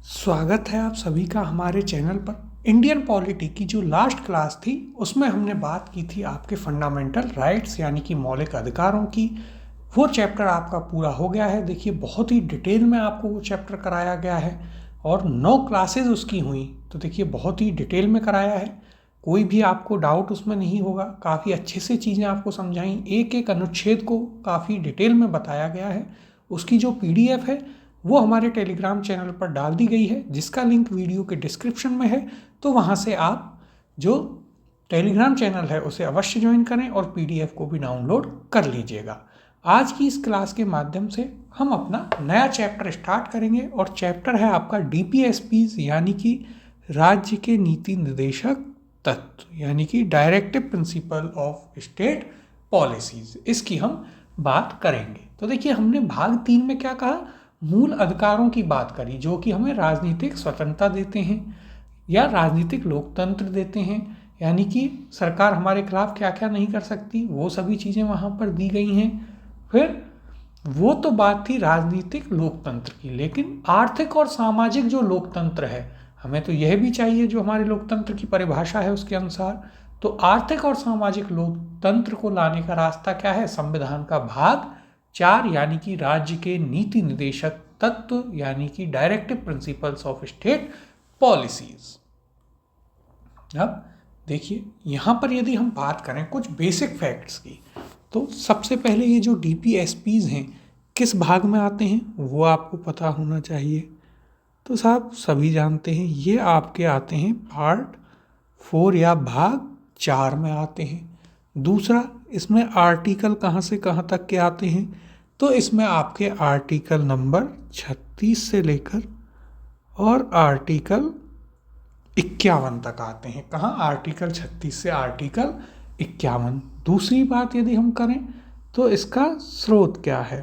स्वागत है आप सभी का हमारे चैनल पर। इंडियन पॉलिटी की जो लास्ट क्लास थी उसमें हमने बात की थी आपके फंडामेंटल राइट्स यानी कि मौलिक अधिकारों की। वो चैप्टर आपका पूरा हो गया है। देखिए बहुत ही डिटेल में आपको वो चैप्टर कराया गया है और 9 क्लासेस उसकी हुई। तो देखिए बहुत ही डिटेल में कराया है, कोई भी आपको डाउट उसमें नहीं होगा। काफ़ी अच्छे से चीज़ें आपको समझाई, एक एक अनुच्छेद को काफ़ी डिटेल में बताया गया है। उसकी जो PDF है वो हमारे टेलीग्राम चैनल पर डाल दी गई है, जिसका लिंक वीडियो के डिस्क्रिप्शन में है। तो वहाँ से आप जो टेलीग्राम चैनल है उसे अवश्य ज्वाइन करें और PDF को भी डाउनलोड कर लीजिएगा। आज की इस क्लास के माध्यम से हम अपना नया चैप्टर स्टार्ट करेंगे और चैप्टर है आपका DPSPs यानी कि राज्य के नीति निर्देशक तत्व यानी कि directive principle of state policies. इसकी हम बात करेंगे। तो देखिए हमने भाग 3 में क्या कहा, मूल अधिकारों की बात करी जो कि हमें राजनीतिक स्वतंत्रता देते हैं या राजनीतिक लोकतंत्र देते हैं, यानी कि सरकार हमारे खिलाफ क्या क्या नहीं कर सकती, वो सभी चीज़ें वहाँ पर दी गई हैं। फिर वो तो बात थी राजनीतिक लोकतंत्र की, लेकिन आर्थिक और सामाजिक जो लोकतंत्र है हमें तो यह भी चाहिए जो हमारे लोकतंत्र की परिभाषा है उसके अनुसार। तो आर्थिक और सामाजिक लोकतंत्र को लाने का रास्ता क्या है, संविधान का भाग 4 यानी कि राज्य के नीति निर्देशक तत्व यानी कि directive principles of state policies. अब देखिए यहाँ पर यदि हम बात करें कुछ बेसिक फैक्ट्स की, तो सबसे पहले ये जो DPSPs हैं किस भाग में आते हैं वो आपको पता होना चाहिए। तो साहब सभी जानते हैं ये आपके आते हैं पार्ट 4 या भाग 4 में आते हैं। दूसरा, इसमें आर्टिकल कहाँ से कहाँ तक के आते हैं, तो इसमें आपके आर्टिकल नंबर 36 से लेकर और आर्टिकल 51 तक आते हैं। कहाँ, आर्टिकल 36 से आर्टिकल 51। दूसरी बात यदि हम करें तो इसका स्रोत क्या है,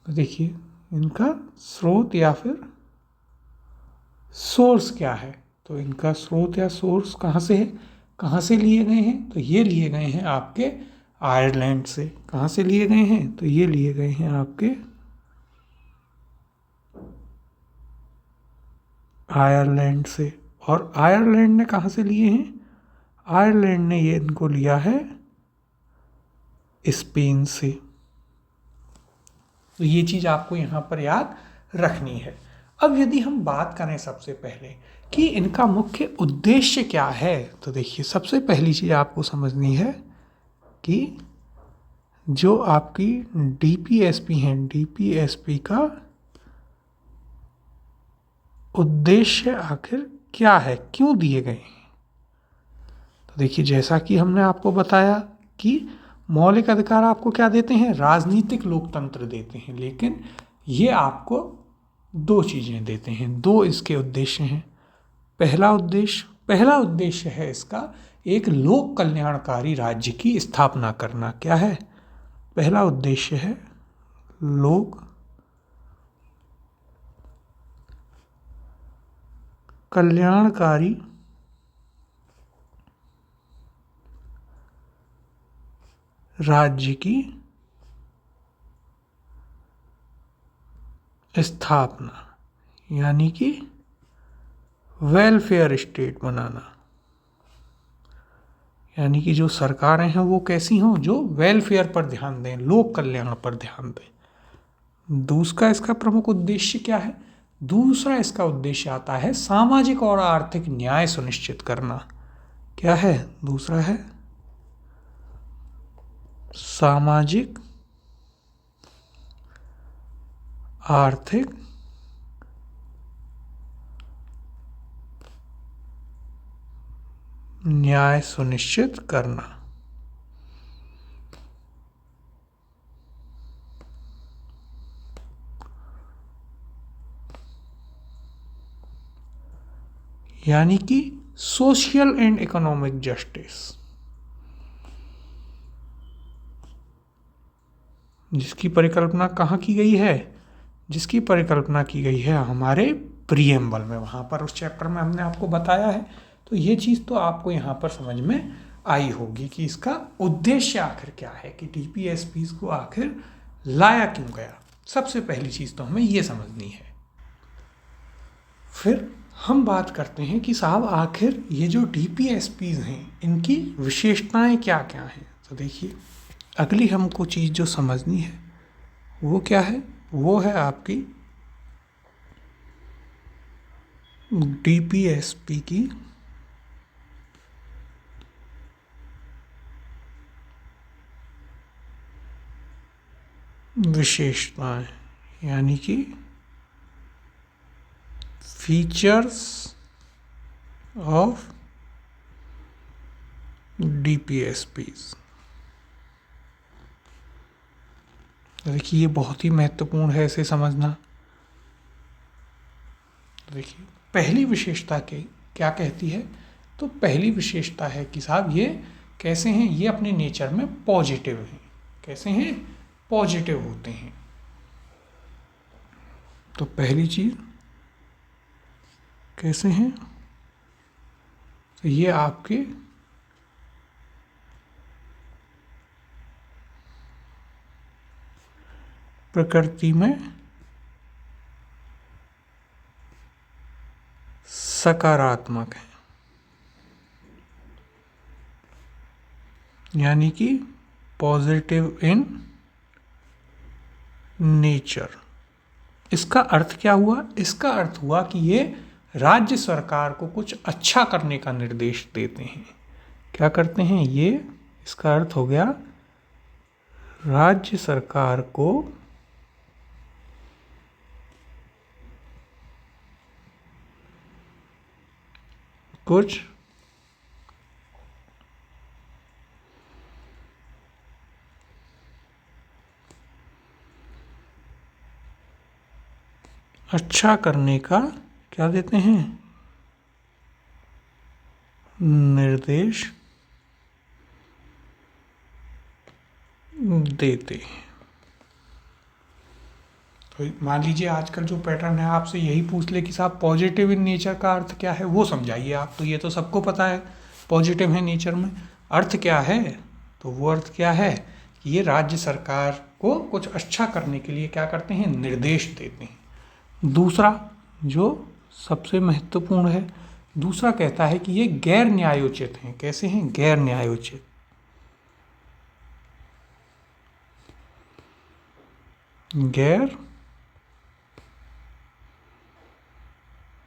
तो देखिए इनका स्रोत या फिर सोर्स क्या है। तो इनका स्रोत या सोर्स कहाँ से है, कहाँ से लिए गए हैं, तो ये लिए गए हैं आपके आयरलैंड से। कहाँ से लिए गए हैं, तो ये लिए गए हैं आपके आयरलैंड से। और आयरलैंड ने कहाँ से लिए हैं, आयरलैंड ने ये इनको लिया है स्पेन से। तो ये चीज़ आपको यहाँ पर याद रखनी है। अब यदि हम बात करें सबसे पहले कि इनका मुख्य उद्देश्य क्या है, तो देखिए सबसे पहली चीज़ आपको समझनी है कि जो आपकी DPSP हैं, DPSP का उद्देश्य आखिर क्या है, क्यों दिए गए हैं। तो देखिए जैसा कि हमने आपको बताया कि मौलिक अधिकार आपको क्या देते हैं, राजनीतिक लोकतंत्र देते हैं, लेकिन ये आपको 2 चीज़ें देते हैं, 2 इसके उद्देश्य हैं। पहला उद्देश्य है इसका एक लोक कल्याणकारी राज्य की स्थापना करना। क्या है, पहला उद्देश्य है लोक कल्याणकारी राज्य की स्थापना यानी कि वेलफेयर स्टेट बनाना, यानी कि जो सरकारें हैं वो कैसी हों, जो वेलफेयर पर ध्यान दें, लोक कल्याण पर ध्यान दें। दूसरा इसका प्रमुख उद्देश्य क्या है, दूसरा इसका उद्देश्य आता है सामाजिक और आर्थिक न्याय सुनिश्चित करना। क्या है, दूसरा है सामाजिक आर्थिक न्याय सुनिश्चित करना। यानी कि सोशल एंड इकोनॉमिक जस्टिस, जिसकी परिकल्पना कहाँ की गई है, जिसकी परिकल्पना की गई है हमारे प्रीएम्बल में, वहाँ पर उस चैप्टर में हमने आपको बताया है। तो ये चीज़ तो आपको यहाँ पर समझ में आई होगी कि इसका उद्देश्य आखिर क्या है, कि DPSPs को आखिर लाया क्यों गया। सबसे पहली चीज़ तो हमें ये समझनी है। फिर हम बात करते हैं कि साहब आखिर ये जो DPSPs हैं इनकी विशेषताएं क्या क्या हैं। तो देखिए, अगली हमको चीज़ जो समझनी है वो क्या है, वो है आपकी DPSP की विशेषताएं, यानी कि फीचर्स ऑफ DPSPs। देखिए, ये बहुत ही महत्वपूर्ण है इसे समझना। देखिए, पहली विशेषता के क्या कहती है, तो पहली विशेषता है कि साहब ये कैसे हैं, ये अपने नेचर में पॉजिटिव हैं। कैसे हैं, पॉजिटिव होते हैं। तो पहली चीज कैसे हैं, तो ये आपके प्रकृति में सकारात्मक है, यानी कि पॉजिटिव इन नेचर। इसका अर्थ क्या हुआ, इसका अर्थ हुआ कि ये राज्य सरकार को कुछ अच्छा करने का निर्देश देते हैं। क्या करते हैं ये, इसका अर्थ हो गया राज्य सरकार को कुछ अच्छा करने का क्या देते हैं, निर्देश देते हैं। तो मान लीजिए आजकल जो पैटर्न है, आपसे यही पूछ ले कि साहब पॉजिटिव इन नेचर का अर्थ क्या है, वो समझाइए आप। तो ये तो सबको पता है पॉजिटिव है नेचर में, अर्थ क्या है, तो वो अर्थ क्या है कि ये राज्य सरकार को कुछ अच्छा करने के लिए क्या करते हैं, निर्देश देते हैं। दूसरा जो सबसे महत्वपूर्ण है, दूसरा कहता है कि ये गैर न्यायोचित हैं। कैसे हैं, गैर न्यायोचित। गैर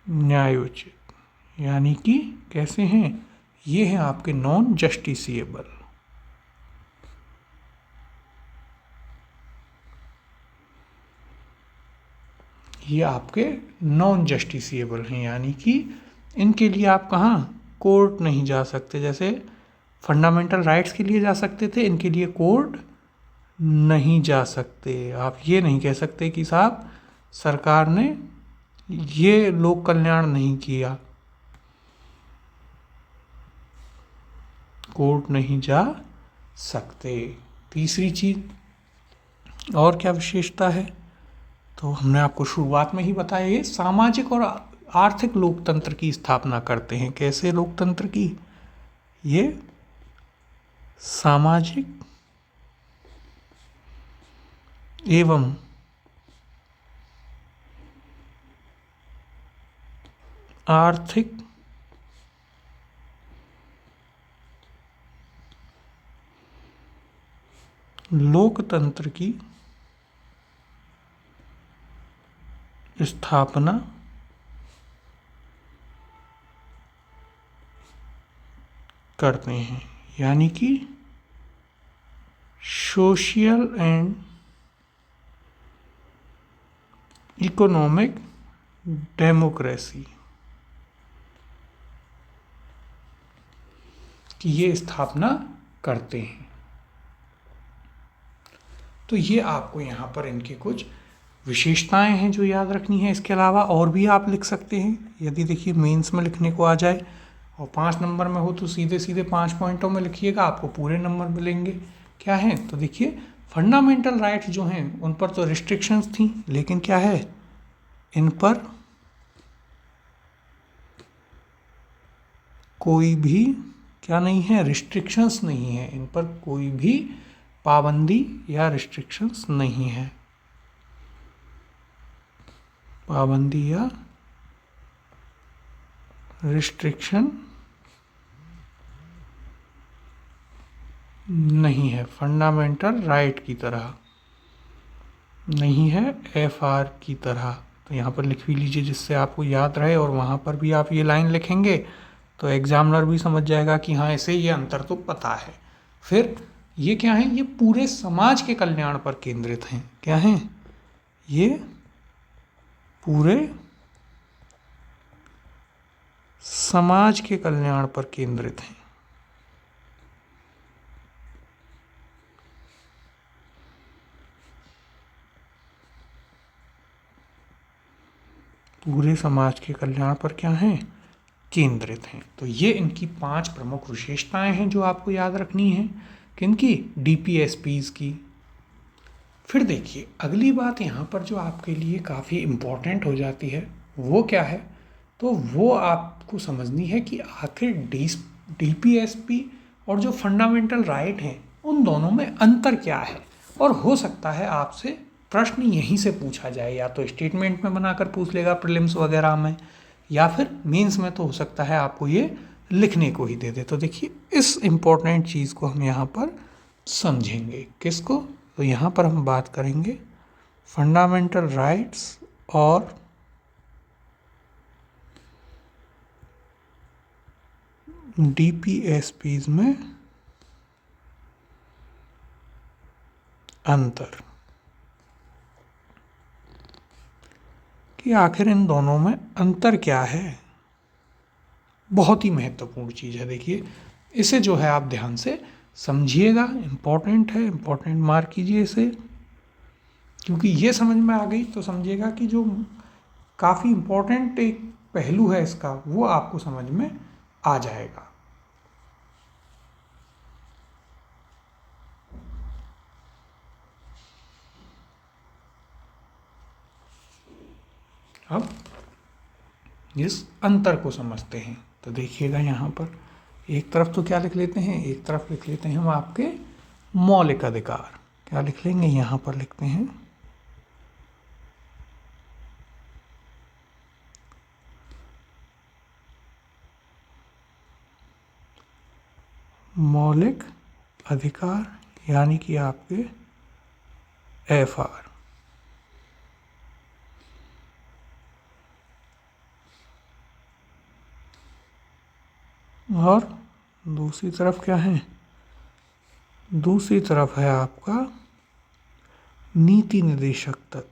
न्यायोचित यानी कि कैसे हैं, ये हैं आपके नॉन जस्टिसिएबल। ये आपके नॉन जस्टिसिएबल हैं, यानी कि इनके लिए आप कहाँ कोर्ट नहीं जा सकते। जैसे फंडामेंटल राइट्स के लिए जा सकते थे, इनके लिए कोर्ट नहीं जा सकते। आप ये नहीं कह सकते कि साहब सरकार ने ये लोक कल्याण नहीं किया, कोर्ट नहीं जा सकते। तीसरी चीज और क्या विशेषता है, तो हमने आपको शुरुआत में ही बताया, ये सामाजिक और आर्थिक लोकतंत्र की स्थापना करते हैं। कैसे लोकतंत्र की, ये सामाजिक एवं आर्थिक लोकतंत्र की स्थापना करते हैं, यानी कि सोशल एंड इकोनॉमिक डेमोक्रेसी की ये स्थापना करते हैं। तो ये आपको यहाँ पर इनके कुछ विशेषताएं हैं जो याद रखनी है। इसके अलावा और भी आप लिख सकते हैं, यदि देखिए मेंस में लिखने को आ जाए और 5 नंबर में हो तो सीधे सीधे 5 पॉइंटों में लिखिएगा, आपको पूरे नंबर मिलेंगे। क्या है, तो देखिए फंडामेंटल राइट्स जो हैं उन पर तो रिस्ट्रिक्शंस थी, लेकिन क्या है, इन पर कोई भी क्या नहीं है, रिस्ट्रिक्शंस नहीं है, इन पर कोई भी पाबंदी या रिस्ट्रिक्शंस नहीं है। पाबंदी या रिस्ट्रिक्शन नहीं है, फंडामेंटल राइट की तरह नहीं है, एफआर की तरह। तो यहाँ पर लिख भी लीजिए जिससे आपको याद रहे, और वहाँ पर भी आप ये लाइन लिखेंगे तो एग्जामिनर भी समझ जाएगा कि हाँ इसे ये अंतर तो पता है। फिर ये क्या है, ये पूरे समाज के कल्याण पर केंद्रित हैं। क्या हैं ये? पूरे समाज के कल्याण पर केंद्रित हैं। पूरे समाज के कल्याण पर क्या हैं? केंद्रित हैं। तो ये इनकी 5 प्रमुख विशेषताएं हैं जो आपको याद रखनी है। किनकी? डीपीएसपीज की। फिर देखिए अगली बात यहाँ पर जो आपके लिए काफ़ी इम्पोर्टेंट हो जाती है वो क्या है, तो वो आपको समझनी है कि आखिर डीपीएसपी और जो फंडामेंटल राइट हैं उन दोनों में अंतर क्या है। और हो सकता है आपसे प्रश्न यहीं से पूछा जाए, या तो स्टेटमेंट में बनाकर पूछ लेगा प्रीलिम्स वगैरह में, या फिर मेंस में तो हो सकता है आपको ये लिखने को ही दे दे। तो देखिए इस इम्पोर्टेंट चीज़ को हम यहाँ पर समझेंगे। किसको? तो यहाँ पर हम बात करेंगे फंडामेंटल राइट्स और डीपीएसपीज में अंतर, कि आखिर इन दोनों में अंतर क्या है। बहुत ही महत्वपूर्ण चीज़ है। देखिए इसे जो है आप ध्यान से समझिएगा, इम्पोर्टेंट है, इम्पोर्टेंट मार्क कीजिए इसे, क्योंकि ये समझ में आ गई तो समझिएगा कि जो काफ़ी इम्पोर्टेंट एक पहलू है इसका वो आपको समझ में आ जाएगा। अब इस अंतर को समझते हैं। तो देखिएगा यहाँ पर एक तरफ तो क्या लिख लेते हैं, एक तरफ लिख लेते हैं हम आपके मौलिक अधिकार। क्या लिख लेंगे? यहाँ पर लिखते हैं मौलिक अधिकार, यानी कि आपके एफआर। और दूसरी तरफ क्या है? दूसरी तरफ है आपका नीति निर्देशक तत्व।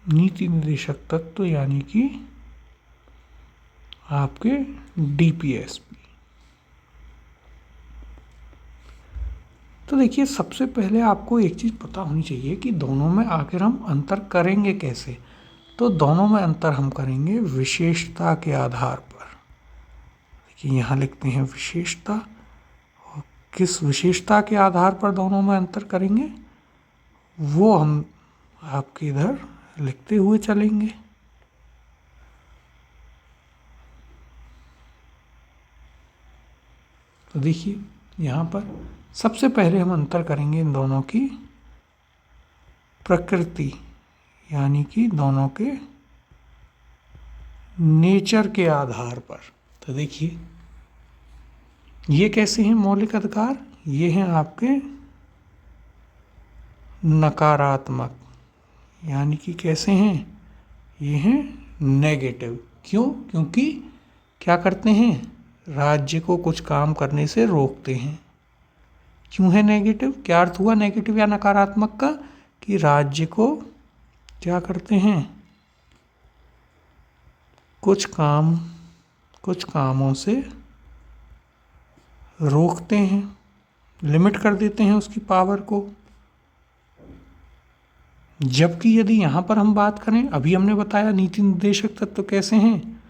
नीति निर्देशक तत्व यानी कि आपके डीपीएसपी। तो देखिए सबसे पहले आपको एक चीज़ पता होनी चाहिए कि दोनों में आखिर हम अंतर करेंगे कैसे। तो दोनों में अंतर हम करेंगे विशेषता के आधार पर। देखिए यहाँ लिखते हैं विशेषता, और किस विशेषता के आधार पर दोनों में अंतर करेंगे वो हम आपके इधर लिखते हुए चलेंगे। तो देखिए यहाँ पर सबसे पहले हम अंतर करेंगे इन दोनों की प्रकृति, यानी कि दोनों के नेचर के आधार पर। तो देखिए ये कैसे हैं मौलिक अधिकार? ये हैं आपके नकारात्मक, यानी कि कैसे हैं? ये हैं नेगेटिव। क्यों? क्योंकि क्या करते हैं? राज्य को कुछ काम करने से रोकते हैं। क्यों है नेगेटिव? क्या अर्थ हुआ नेगेटिव या नकारात्मक का? कि राज्य को क्या करते हैं? कुछ कामों से रोकते हैं, लिमिट कर देते हैं उसकी पावर को। जबकि यदि यहाँ पर हम बात करें, अभी हमने बताया नीति निर्देशक तत्व कैसे हैं,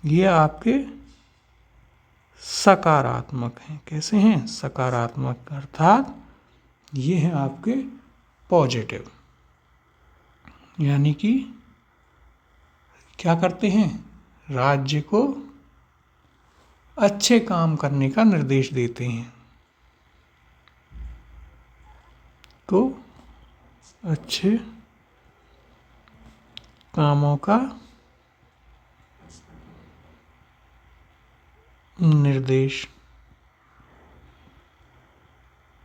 ये आपके सकारात्मक हैं। कैसे हैं? सकारात्मक, अर्थात ये हैं आपके पॉजिटिव, यानी कि क्या करते हैं? राज्य को अच्छे काम करने का निर्देश देते हैं। तो अच्छे कामों का निर्देश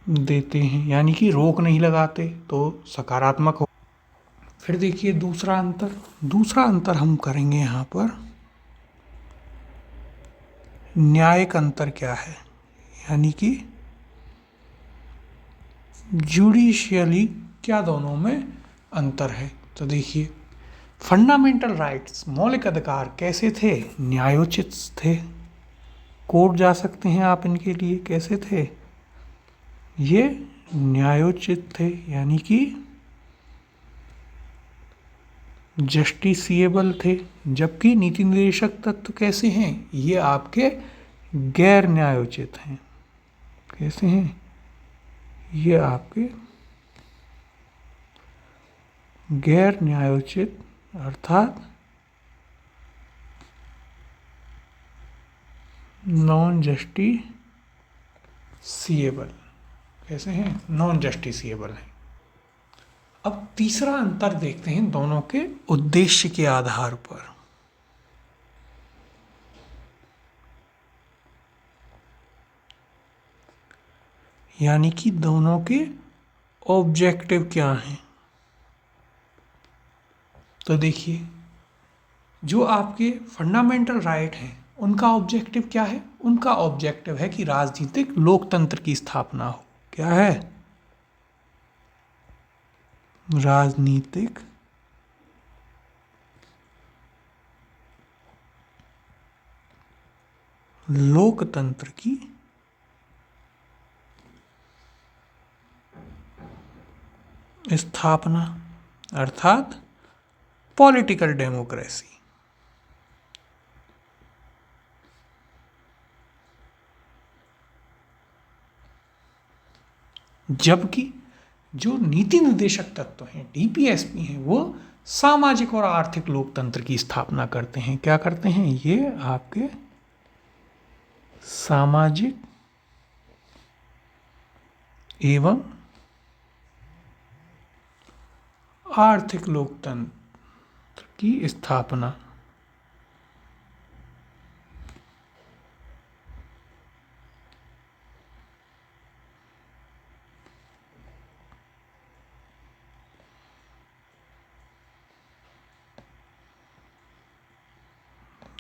देते हैं, यानी कि रोक नहीं लगाते, तो सकारात्मक हो। फिर देखिए दूसरा अंतर हम करेंगे यहाँ पर। न्यायिक अंतर क्या है, यानी कि जुडिशियली क्या दोनों में अंतर है। तो देखिए फंडामेंटल राइट्स, मौलिक अधिकार कैसे थे? न्यायोचित थे, कोर्ट जा सकते हैं आप इनके लिए। कैसे थे ये? न्यायोचित थे, यानी कि जस्टिसिएबल थे। जबकि नीति निर्देशक तत्व कैसे हैं? ये आपके गैर न्यायोचित हैं। कैसे हैं? ये आपके गैर न्यायोचित, अर्थात नॉन जस्टिसिएबल। कैसे हैं? नॉन जस्टिसिएबल हैं। अब तीसरा अंतर देखते हैं दोनों के उद्देश्य के आधार पर। यानी कि दोनों के ऑब्जेक्टिव क्या हैं। तो देखिए जो आपके फंडामेंटल राइट हैं उनका ऑब्जेक्टिव क्या है? उनका ऑब्जेक्टिव है कि राजनीतिक लोकतंत्र की स्थापना हो। क्या है? राजनीतिक लोकतंत्र की स्थापना, अर्थात पॉलिटिकल डेमोक्रेसी। जबकि जो नीति निर्देशक तत्व हैं, डीपीएसपी हैं, वो सामाजिक और आर्थिक लोकतंत्र की स्थापना करते हैं। क्या करते हैं? ये आपके सामाजिक एवं आर्थिक लोकतंत्र की स्थापना।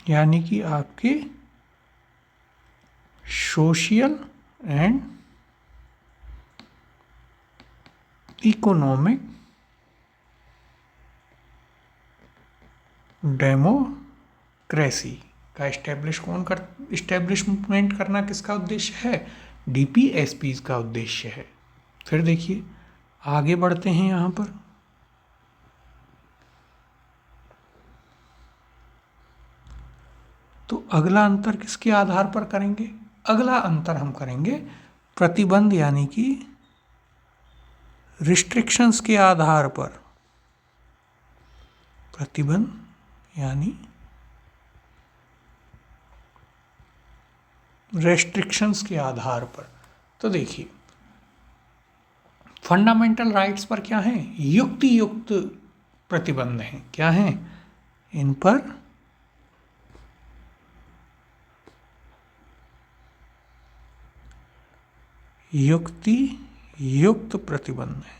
यानी कि आपके सोशल एंड इकोनॉमिक डेमोक्रेसी का इस्टेब्लिशमेंट करना किसका उद्देश्य है? डीपीएसपी का उद्देश्य है। फिर देखिए आगे बढ़ते हैं यहाँ पर। तो अगला अंतर किसके आधार पर करेंगे? अगला अंतर हम करेंगे प्रतिबंध यानी कि रिस्ट्रिक्शंस के आधार पर। प्रतिबंध यानी रेस्ट्रिक्शंस के आधार पर। तो देखिए फंडामेंटल राइट्स पर क्या है? युक्त प्रतिबंध हैं। क्या हैं? इन पर युक्त प्रतिबंध है।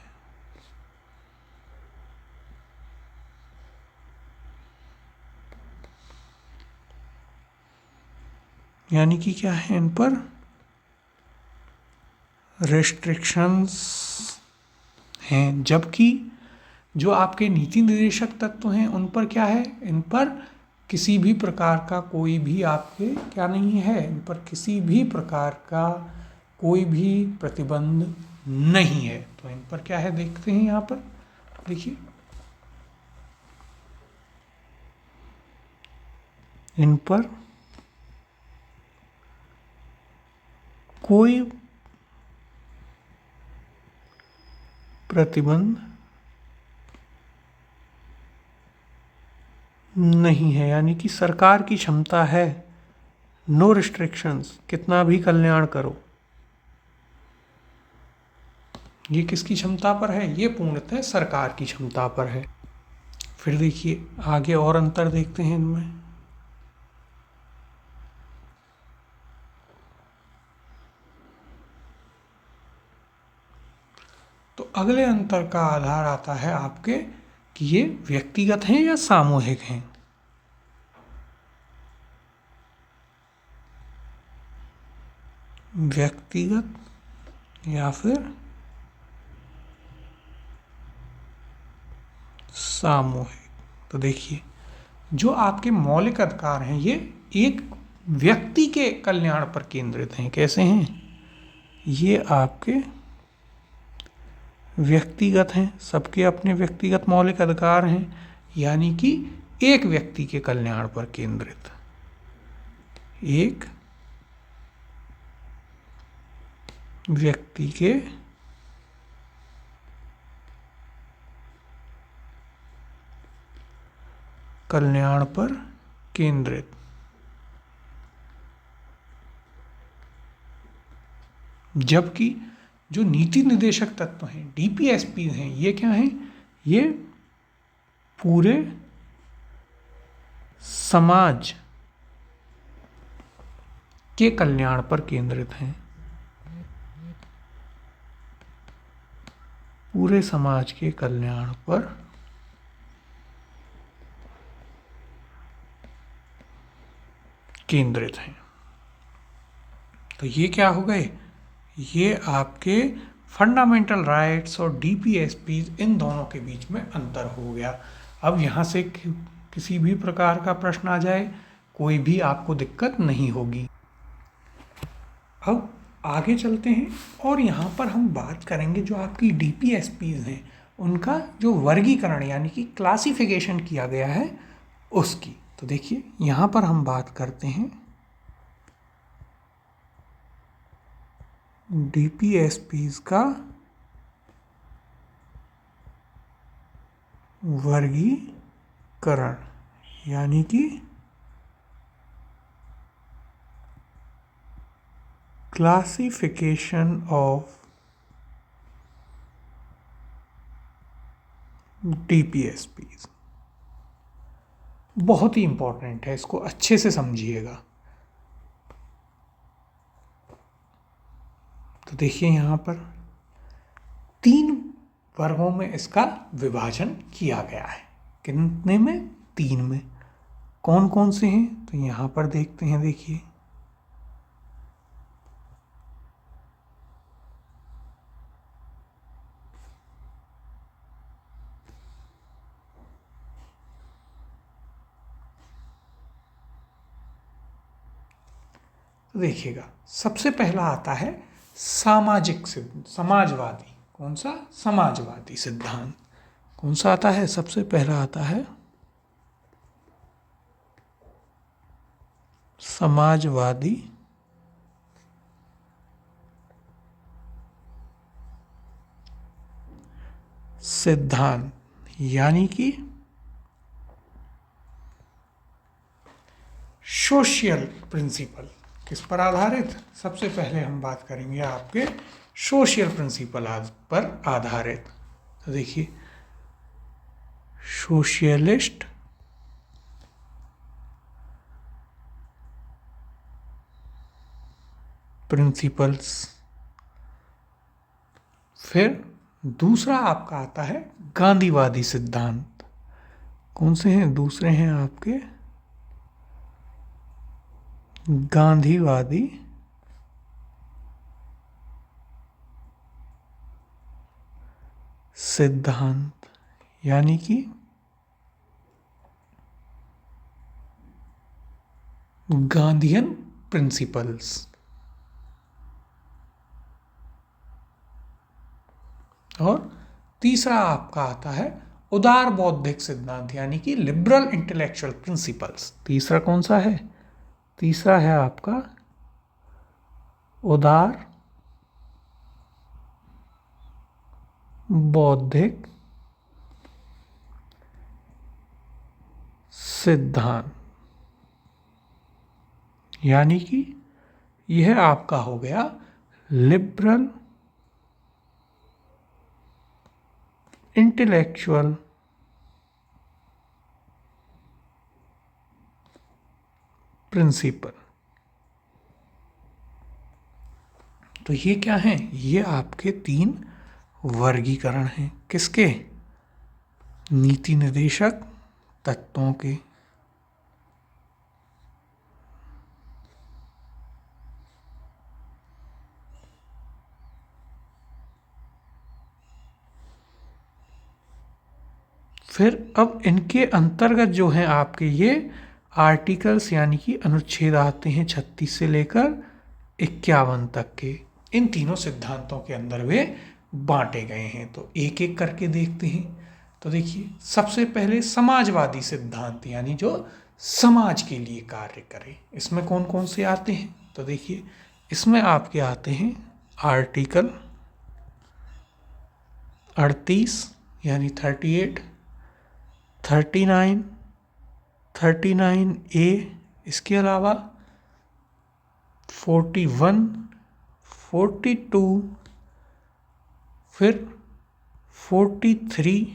यानी कि क्या है? इन पर रेस्ट्रिक्शंस हैं। जबकि जो आपके नीति निर्देशक तत्व हैं उन पर क्या है? इन पर किसी भी प्रकार का कोई भी आपके क्या नहीं है? इन पर किसी भी प्रकार का कोई भी प्रतिबंध नहीं है। तो इन पर क्या है देखते हैं यहाँ पर। देखिए इन पर कोई प्रतिबंध नहीं है। यानी कि सरकार की क्षमता है नो रिस्ट्रिक्शंस, कितना भी कल्याण करो। ये किसकी क्षमता पर है? ये पूर्णतः सरकार की क्षमता पर है। फिर देखिए आगे और अंतर देखते हैं इनमें। तो अगले अंतर का आधार आता है आपके कि ये व्यक्तिगत हैं या सामूहिक हैं। व्यक्तिगत या फिर सामूहिक। तो देखिए जो आपके मौलिक अधिकार हैं ये एक व्यक्ति के कल्याण पर केंद्रित हैं। कैसे हैं? ये आपके व्यक्तिगत हैं, सबके अपने व्यक्तिगत मौलिक अधिकार हैं, यानी कि एक व्यक्ति के कल्याण पर केंद्रित। एक व्यक्ति के कल्याण पर केंद्रित। जबकि जो नीति निर्देशक तत्व हैं, डीपीएसपी हैं, ये क्या हैं? ये पूरे समाज के कल्याण पर केंद्रित हैं। पूरे समाज के कल्याण पर केंद्रित हैं। तो ये क्या हो गए? ये आपके फंडामेंटल राइट्स और डीपीएसपी, इन दोनों के बीच में अंतर हो गया। अब यहाँ से किसी भी प्रकार का प्रश्न आ जाए, कोई भी आपको दिक्कत नहीं होगी। अब आगे चलते हैं और यहाँ पर हम बात करेंगे जो आपकी डीपीएसपीज हैं उनका जो वर्गीकरण यानी कि क्लासिफिकेशन किया गया है उसकी। तो देखिए यहाँ पर हम बात करते हैं डीपीएसपीज का वर्गीकरण, यानी कि क्लासिफिकेशन ऑफ डीपीएसपीज। बहुत ही इंपॉर्टेंट है, इसको अच्छे से समझिएगा। तो देखिए यहाँ पर 3 वर्गों में इसका विभाजन किया गया है। कितने में? 3 में। कौन कौन से हैं? तो यहाँ पर देखते हैं। देखिए तो देखिएगा सबसे पहला आता है समाजवादी। कौन सा? समाजवादी सिद्धांत। कौन सा आता है? सबसे पहला आता है समाजवादी सिद्धांत, यानी कि सोशल प्रिंसिपल। किस पर आधारित? सबसे पहले हम बात करेंगे आपके सोशल प्रिंसिपल पर आधारित। तो देखिए सोशलिस्ट प्रिंसिपल्स। फिर दूसरा आपका आता है गांधीवादी सिद्धांत। कौन से हैं? दूसरे हैं आपके गांधीवादी सिद्धांत, यानी कि गांधीयन प्रिंसिपल्स। और तीसरा आपका आता है उदार बौद्धिक सिद्धांत, यानी कि लिबरल इंटेलेक्चुअल प्रिंसिपल्स। तीसरा कौन सा है? तीसरा है आपका उदार बौद्धिक सिद्धांत, यानी कि यह आपका हो गया लिबरल इंटेलेक्चुअल प्रिंसिपल। तो ये क्या हैं? ये आपके 3 वर्गीकरण हैं। किसके? नीति निर्देशक तत्वों के। फिर अब इनके अंतर्गत जो हैं आपके ये आर्टिकल्स यानी कि अनुच्छेद आते हैं 36 से लेकर 51 तक के। इन तीनों सिद्धांतों के अंदर वे बांटे गए हैं। तो एक एक करके देखते हैं। तो देखिए, सबसे पहले समाजवादी सिद्धांत यानी जो समाज के लिए कार्य करे, इसमें कौन कौन से आते हैं? तो देखिए, इसमें आपके आते हैं आर्टिकल 38 यानी 38, 39, 39A, इसके अलावा 41, 42, फिर 43,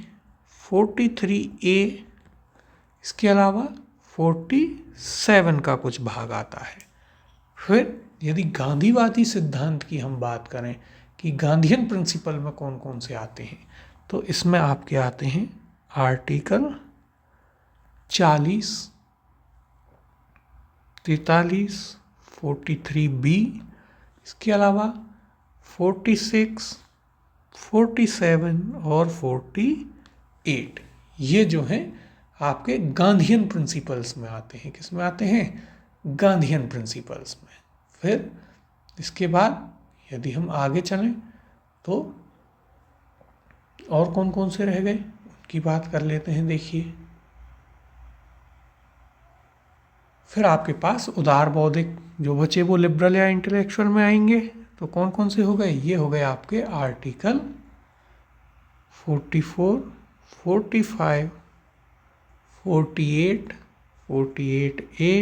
43A, इसके अलावा 47 का कुछ भाग आता है। फिर यदि गांधीवादी सिद्धांत की हम बात करें कि गांधीयन प्रिंसिपल में कौन कौन से आते हैं, तो इसमें आपके आते हैं आर्टिकल 40, 43, 43B, इसके अलावा 46, 47 और 48। ये जो हैं आपके गांधीयन प्रिंसिपल्स में आते हैं। किस में आते हैं? गांधीयन प्रिंसिपल्स में। फिर इसके बाद यदि हम आगे चलें तो और कौन कौन से रह गए उनकी बात कर लेते हैं। देखिए, फिर आपके पास उदार बौद्धिक जो बचे वो लिबरल या इंटेलेक्चुअल में आएंगे। तो कौन कौन से हो गए? ये हो गए आपके आर्टिकल 44, 45, 48, 48A,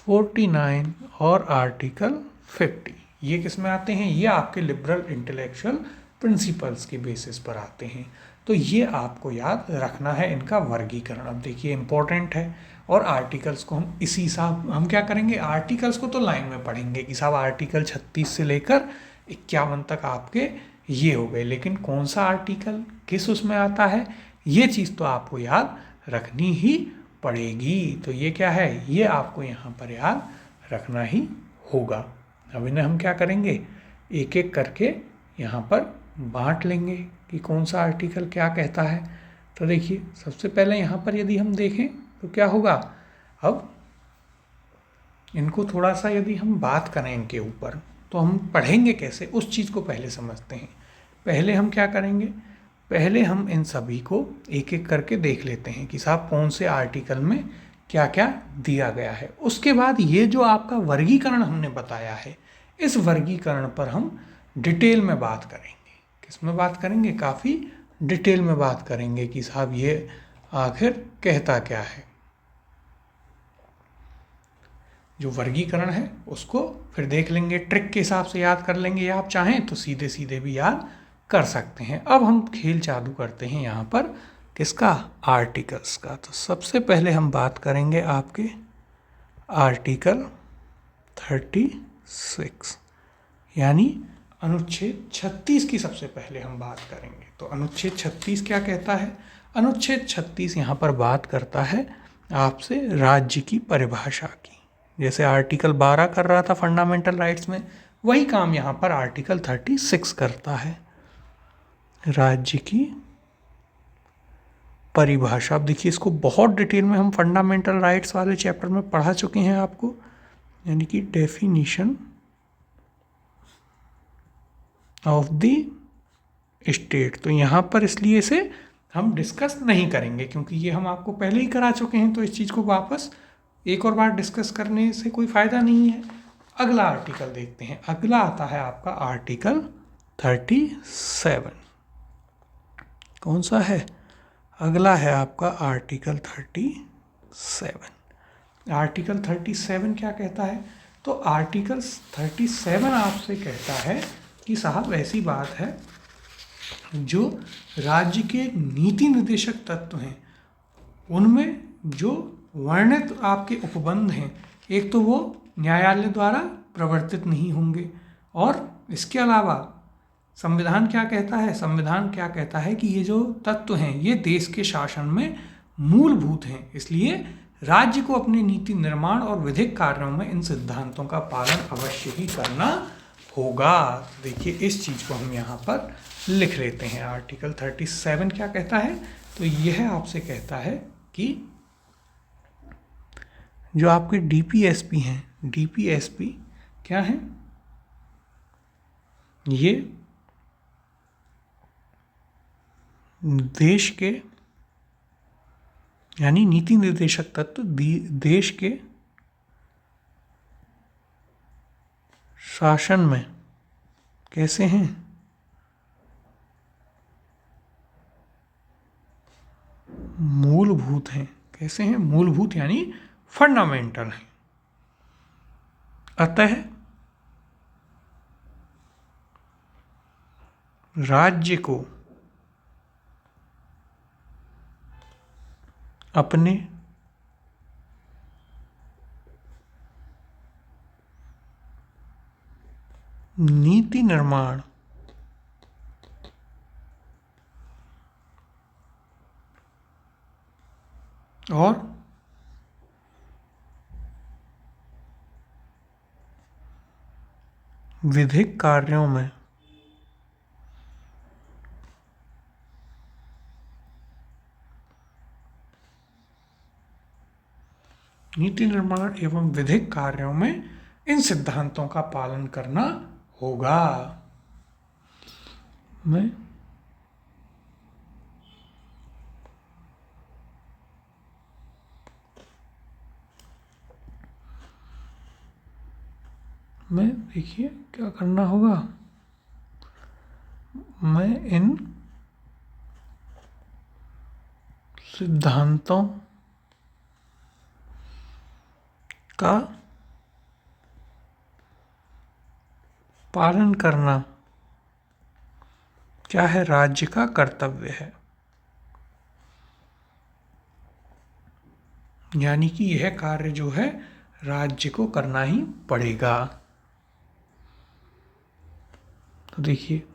49 और आर्टिकल 50। ये किस में आते हैं? ये आपके लिबरल इंटेलेक्चुअल प्रिंसिपल्स के बेसिस पर आते हैं। तो ये आपको याद रखना है इनका वर्गीकरण। अब देखिए, इंपॉर्टेंट है। और आर्टिकल्स को हम इसी साहब हम क्या करेंगे, आर्टिकल्स को तो लाइन में पढ़ेंगे कि साहब आर्टिकल 36 से लेकर 51 तक आपके ये हो गए, लेकिन कौन सा आर्टिकल किस उसमें आता है ये चीज़ तो आपको याद रखनी ही पड़ेगी। तो ये क्या है, ये आपको यहाँ पर याद रखना ही होगा। अब इन्हें हम क्या करेंगे, एक एक करके यहाँ पर बांट लेंगे कि कौन सा आर्टिकल क्या कहता है। तो देखिए, सबसे पहले यहाँ पर यदि हम देखें तो क्या होगा, अब इनको थोड़ा सा यदि हम बात करें इनके ऊपर तो हम पढ़ेंगे कैसे, उस चीज़ को पहले समझते हैं। पहले हम क्या करेंगे, पहले हम इन सभी को एक एक करके देख लेते हैं कि साहब कौन से आर्टिकल में क्या क्या दिया गया है। उसके बाद ये जो आपका वर्गीकरण हमने बताया है, इस वर्गीकरण पर हम डिटेल में बात करेंगे। किस में बात करेंगे? काफ़ी डिटेल में बात करेंगे कि साहब ये आखिर कहता क्या है। जो वर्गीकरण है उसको फिर देख लेंगे, ट्रिक के हिसाब से याद कर लेंगे, या आप चाहें तो सीधे सीधे भी याद कर सकते हैं। अब हम खेल चालू करते हैं यहाँ पर किसका, आर्टिकल्स का। तो सबसे पहले हम बात करेंगे आपके आर्टिकल 36 यानी अनुच्छेद 36 की सबसे पहले हम बात करेंगे। तो अनुच्छेद 36 क्या कहता है? अनुच्छेद 36 यहाँ पर बात करता है आपसे राज्य की परिभाषा की। जैसे आर्टिकल 12 कर रहा था फंडामेंटल राइट्स में, वही काम यहाँ पर आर्टिकल 36 करता है, राज्य की परिभाषा। अब देखिए, इसको बहुत डिटेल में हम फंडामेंटल राइट्स वाले चैप्टर में पढ़ा चुके हैं आपको, यानी कि डेफिनेशन ऑफ द स्टेट। तो यहाँ पर इसलिए इसे हम डिस्कस नहीं करेंगे क्योंकि ये हम आपको पहले ही करा चुके हैं, तो इस चीज़ को वापस एक और बार डिस्कस करने से कोई फ़ायदा नहीं है। अगला आर्टिकल देखते हैं। अगला आता है आपका आर्टिकल 37। कौन सा है? अगला है आपका आर्टिकल 37। आर्टिकल 37 क्या कहता है? तो आर्टिकल 37 आपसे कहता है कि साहब ऐसी बात है, जो राज्य के नीति निर्देशक तत्व हैं उनमें जो वर्णित आपके उपबंध हैं, एक तो वो न्यायालय द्वारा प्रवर्तित नहीं होंगे, और इसके अलावा संविधान क्या कहता है? संविधान क्या कहता है कि ये जो तत्व हैं ये देश के शासन में मूलभूत हैं, इसलिए राज्य को अपने नीति निर्माण और विधिक कार्यों में इन सिद्धांतों का पालन अवश्य ही करना होगा। देखिए इस चीज़ को हम यहाँ पर लिख लेते हैं। आर्टिकल 37 क्या कहता है? तो यह आपसे कहता है कि जो आपके डीपीएसपी हैं, डीपीएसपी क्या हैं? ये देश के यानी नीति निर्देशक तत्व देश के शासन में कैसे हैं? मूलभूत हैं। कैसे हैं? मूलभूत यानी फंडामेंटल हैं। अतः राज्य को अपने नीति निर्माण और विधिक कार्यों में नीति निर्माण एवं विधिक कार्यों में इन सिद्धांतों का पालन करना होगा। मैं देखिए क्या करना होगा, मैं इन सिद्धांतों का पालन करना क्या है? राज्य का कर्तव्य है। यानी कि यह कार्य जो है राज्य को करना ही पड़ेगा। तो देखिए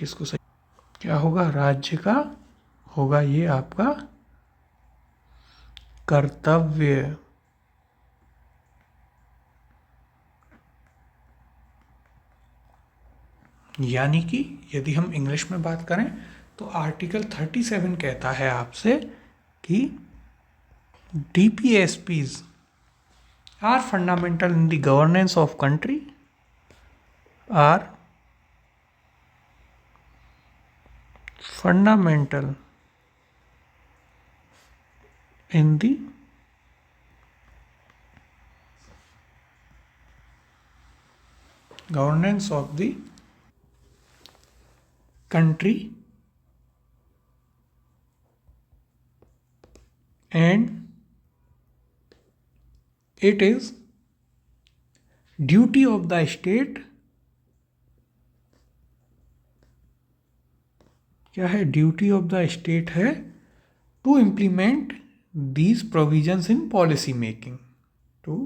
इसको सही क्या होगा? राज्य का होगा ये आपका कर्तव्य। यानी कि यदि हम इंग्लिश में बात करें तो आर्टिकल 37 कहता है आपसे कि DPSPs are fundamental in the governance of country, are fundamental in the governance of the country and it is duty of the state, क्या है? ड्यूटी ऑफ द स्टेट है to implement these provisions in policy making, to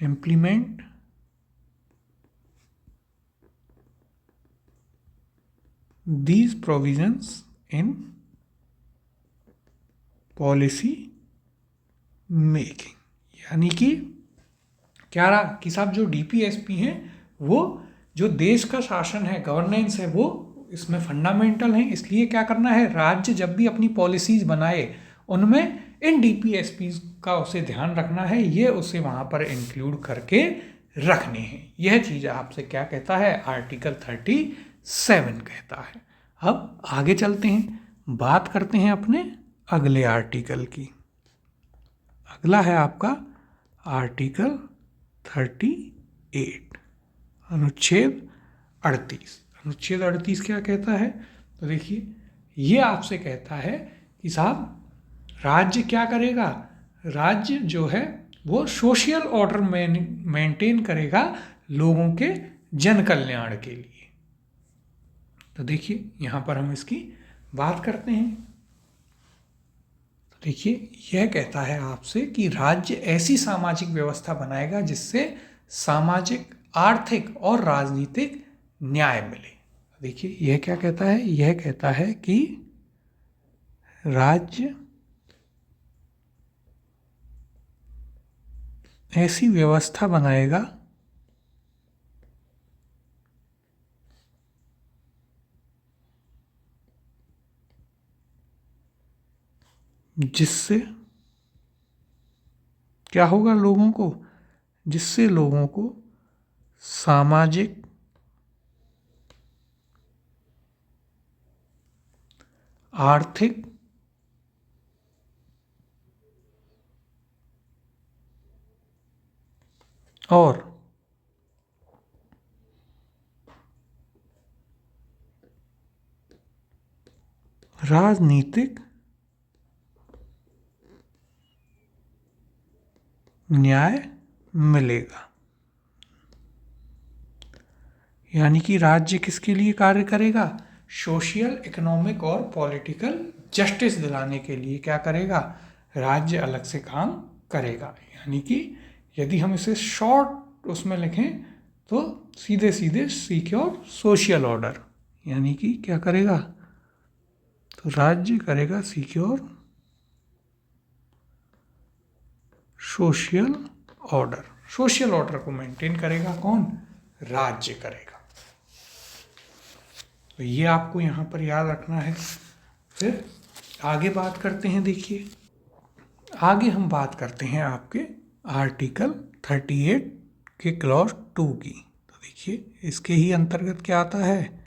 implement these provisions in policy making. यानी कि क्या रहा कि साहब जो डीपीएसपी हैं वो जो देश का शासन है, गवर्नेंस है, वो इसमें फंडामेंटल है। इसलिए क्या करना है? राज्य जब भी अपनी पॉलिसीज बनाए उनमें इन डीपीएसपीज का उसे ध्यान रखना है, ये उसे वहाँ पर इंक्लूड करके रखने हैं। यह चीज़ आपसे क्या कहता है? आर्टिकल 37 कहता है। अब आगे चलते हैं, बात करते हैं अपने अगले आर्टिकल की। अगला है आपका आर्टिकल 38, अनुच्छेद 38। अनुच्छेद 38 क्या कहता है? तो देखिए, ये आपसे कहता है कि साहब राज्य क्या करेगा? राज्य जो है वो सोशल ऑर्डर मेंटेन करेगा लोगों के जन कल्याण के लिए। तो देखिए यहाँ पर हम इसकी बात करते हैं। तो देखिए, यह कहता है आपसे कि राज्य ऐसी सामाजिक व्यवस्था बनाएगा जिससे सामाजिक, आर्थिक और राजनीतिक न्याय मिले। देखिए यह क्या कहता है? यह कहता है कि राज्य ऐसी व्यवस्था बनाएगा जिससे क्या होगा लोगों को? जिससे लोगों को सामाजिक, आर्थिक और राजनीतिक न्याय मिलेगा। यानी कि राज्य किसके लिए कार्य करेगा? सोशल, इकोनॉमिक और पॉलिटिकल जस्टिस दिलाने के लिए क्या करेगा? राज्य अलग से काम करेगा। यानी कि यदि हम इसे शॉर्ट उसमें लिखें तो सीधे सीधे सिक्योर सोशल ऑर्डर, यानी कि क्या करेगा? तो राज्य करेगा secure social order. Social order को मेंटेन करेगा कौन? राज्य करेगा। तो ये आपको यहाँ पर याद रखना है। फिर आगे बात करते हैं। देखिए आगे हम बात करते हैं आपके आर्टिकल 38 के क्लॉज 2 की। तो देखिए इसके ही अंतर्गत क्या आता है?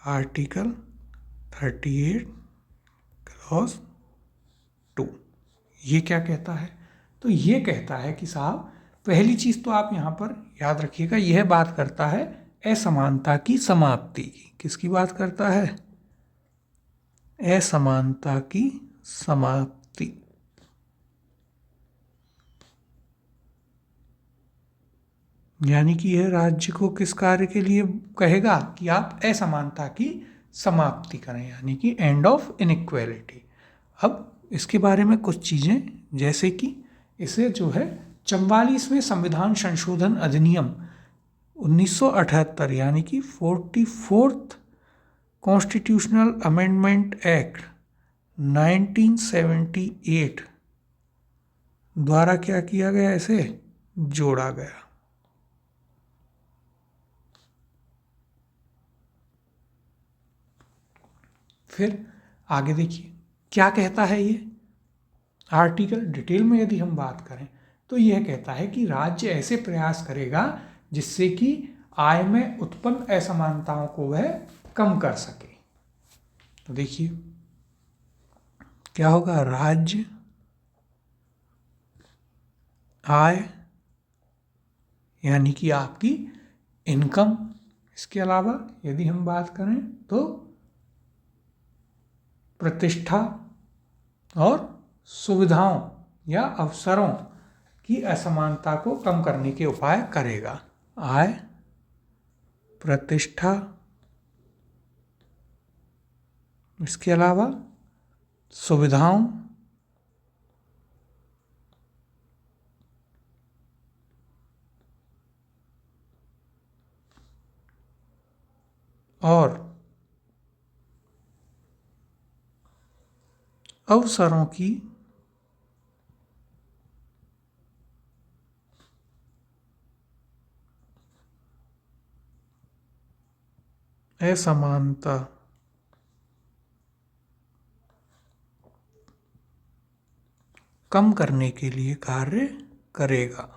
आर्टिकल 38 क्लॉज 2 ये क्या कहता है? तो ये कहता है कि साहब पहली चीज़ तो आप यहाँ पर याद रखिएगा, यह बात करता है असमानता की समाप्ति की। किसकी बात करता है? असमानता की समाप्ति। यानी कि यह राज्य को किस कार्य के लिए कहेगा कि आप असमानता की समाप्ति करें, यानी कि एंड ऑफ इनइक्वालिटी। अब इसके बारे में कुछ चीज़ें, जैसे कि इसे जो है 44वें संविधान संशोधन अधिनियम 1978 यानी कि 44th कॉन्स्टिट्यूशनल अमेंडमेंट एक्ट 1978 द्वारा क्या किया गया? इसे जोड़ा गया। फिर आगे देखिए क्या कहता है ये आर्टिकल। डिटेल में यदि हम बात करें तो यह कहता है कि राज्य ऐसे प्रयास करेगा जिससे कि आय में उत्पन्न असमानताओं को वह कम कर सके। तो देखिए क्या होगा? राज्य आय यानी कि आपकी इनकम, इसके अलावा यदि हम बात करें तो प्रतिष्ठा और सुविधाओं या अवसरों की असमानता को कम करने के उपाय करेगा। आय, प्रतिष्ठा, इसके अलावा सुविधाओं और अवसरों की असमानता कम करने के लिए कार्य करेगा।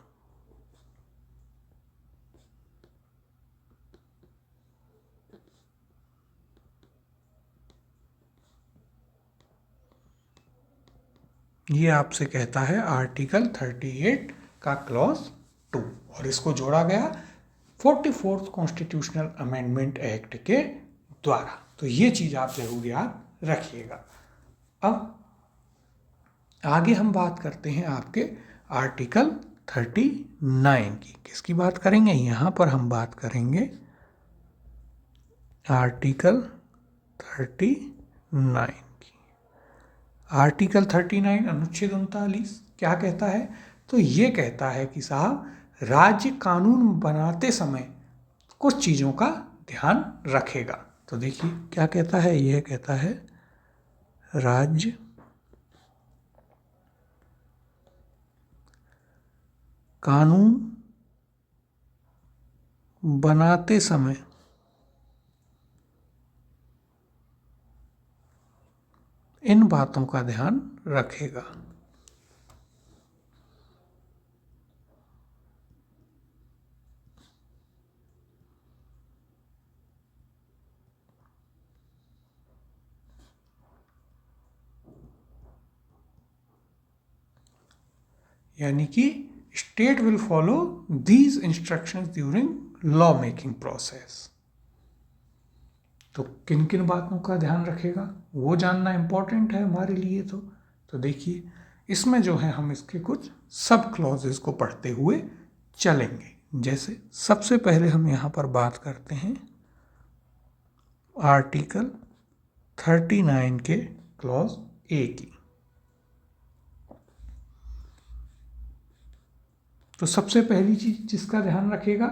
ये आपसे कहता है आर्टिकल 38 का क्लॉज 2 और इसको जोड़ा गया 44th कॉन्स्टिट्यूशनल अमेंडमेंट एक्ट के द्वारा। तो ये चीज़ आप जरूर याद रखिएगा। अब आगे हम बात करते हैं आपके आर्टिकल 39 की। किसकी बात करेंगे? यहाँ पर हम बात करेंगे आर्टिकल 39 की। आर्टिकल 39 अनुच्छेद 39 क्या कहता है? तो ये कहता है कि साहब, राज्य कानून बनाते समय कुछ चीज़ों का ध्यान रखेगा। तो देखिए क्या कहता है, यह कहता है राज्य कानून बनाते समय इन बातों का ध्यान रखेगा। यानी कि state will follow these instructions during law making process. तो किन किन बातों का ध्यान रखेगा वो जानना इंपॉर्टेंट है हमारे लिए। तो देखिए इसमें जो है हम इसके कुछ सब क्लॉजेस को पढ़ते हुए चलेंगे। जैसे सबसे पहले हम यहाँ पर बात करते हैं आर्टिकल 39 के क्लॉज ए की। तो सबसे पहली चीज जिसका ध्यान रखेगा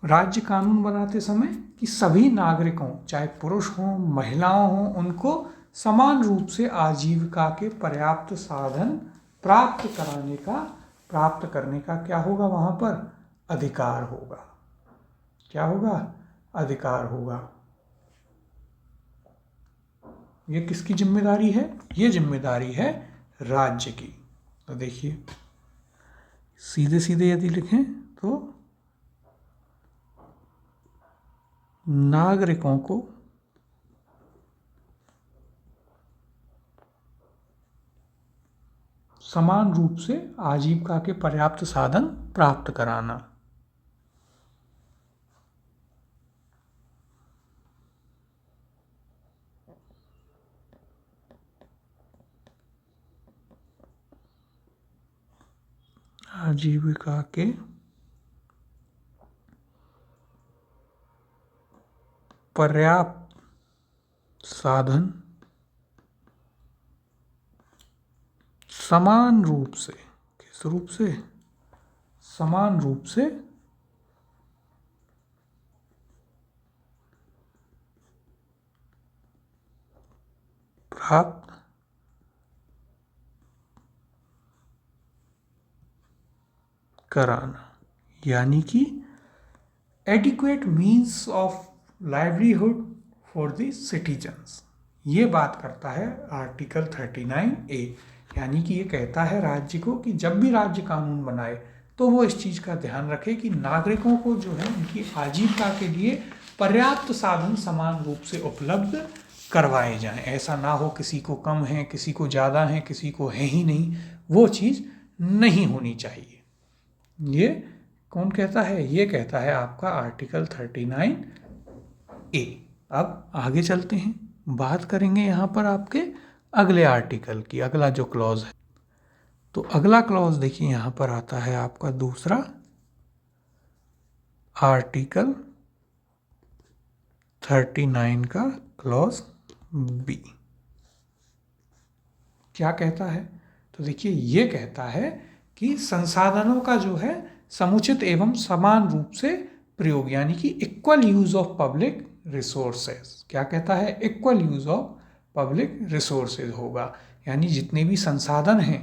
राज्य कानून बनाते समय कि सभी नागरिकों, चाहे पुरुष हों महिलाओं हों, उनको समान रूप से आजीविका के पर्याप्त साधन प्राप्त करने का क्या होगा? वहाँ पर अधिकार होगा। क्या होगा? अधिकार होगा। ये किसकी जिम्मेदारी है? ये जिम्मेदारी है राज्य की। तो देखिए सीधे सीधे यदि लिखें तो नागरिकों को समान रूप से आजीविका के पर्याप्त साधन प्राप्त कराना। आजीविका के पर्याप्त साधन समान रूप से, किस रूप से? समान रूप से प्राप्त कराना। यानी कि adequate means of livelihood for the citizens. ये बात करता है आर्टिकल 39A। यानी कि ये कहता है राज्य को कि जब भी राज्य कानून बनाए तो वो इस चीज़ का ध्यान रखे कि नागरिकों को जो है उनकी आजीविका के लिए पर्याप्त साधन समान रूप से उपलब्ध करवाए जाएं। ऐसा ना हो किसी को कम है, किसी को ज़्यादा है, किसी को है ही नहीं, वो चीज़ नहीं होनी चाहिए। ये कौन कहता है? ये कहता है आपका आर्टिकल 39A। अब आगे चलते हैं, बात करेंगे यहाँ पर आपके अगले आर्टिकल की। अगला जो क्लॉज है, तो अगला क्लॉज देखिए यहाँ पर आता है आपका दूसरा, आर्टिकल 39 का क्लॉज बी। क्या कहता है? तो देखिए ये कहता है कि संसाधनों का जो है समुचित एवं समान रूप से प्रयोग, यानी कि equal use of public resources. क्या कहता है? Equal use of public resources होगा। यानी जितने भी संसाधन हैं